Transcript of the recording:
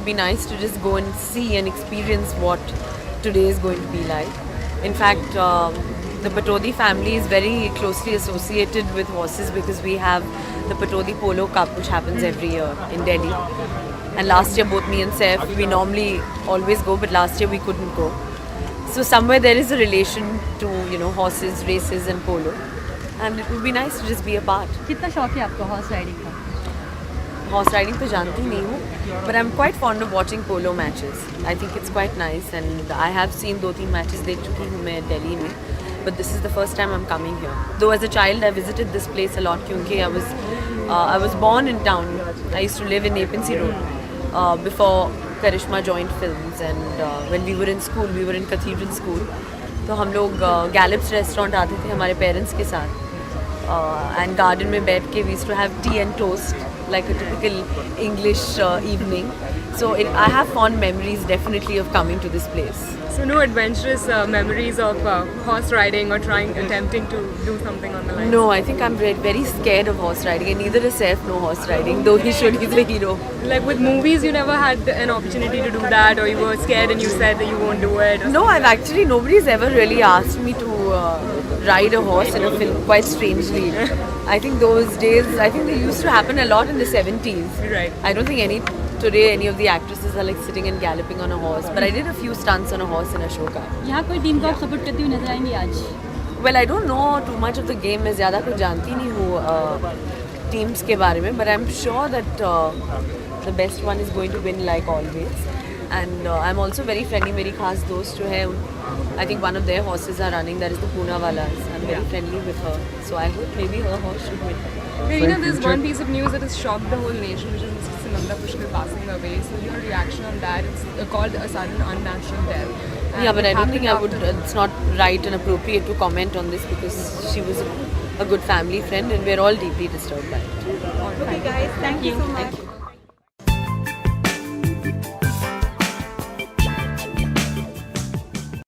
be nice to just go and see and experience what today is going to be like. In fact, the Patodi family is very closely associated with horses because we have the Patodi Polo Cup, which happens every year in Delhi. And last year, both me and Saif, we normally always go, but last year we couldn't go. So somewhere there is a relation to, you know, horses, races and polo. And it would be nice to just be a part. कितना शौक है आपको horse riding का? Horse riding तो जानती नहीं हूँ, but I'm quite fond of watching polo matches. I think it's quite nice, and I have seen 2-3 matches देख चुकी हूँ मैं दिल्ली में. But this is the first time I'm coming here. Though as a child I visited this place a lot क्योंकि I was born in town. I used to live in Nepean Road before Karishma joined films, and when we were in school, we were in Cathedral School. तो हम लोग Gallop's restaurant आते थे हमारे parents के साथ. And garden में बैठ के we used to have tea and toast like a typical English evening. So I have fond memories definitely of coming to this place. So no adventurous memories of horse riding or attempting to do something on the line? No, I think I'm very scared of horse riding, and neither is Saif no horse riding, though he should, he's a hero. Like with movies, you never had an opportunity to do that, or you were scared and you said that you won't do it? No, nobody's ever really asked me to ride a horse in a film, quite strangely. I think those days, they used to happen a lot in the 70s. Right. I don't think today any of the actresses are like sitting and galloping on a horse, but I did a few stunts on a horse in Ashoka. यहाँ कोई team को आप support करती हुई नजर आएंगी आज? Well, I don't know too much of the game. मैं ज़्यादा कुछ जानती नहीं हूँ teams के बारे में, but I'm sure that the best one is going to win like always. And I'm also very friendly. मेरी खास दोस्त जो है, I think one of their horses are running. That is the Poonawala's. I'm very friendly with her, so I hope maybe her horse should win. Yeah, you know, there's one piece of news that has shocked the whole nation, which is Mr. Sunanda Pushkar passing away. So your reaction on that? It's called a sudden unnatural death. Yeah, but I don't think it's not right and appropriate to comment on this because she was a good family friend and we're all deeply disturbed by it. Okay, guys, thank you so much. Thank you.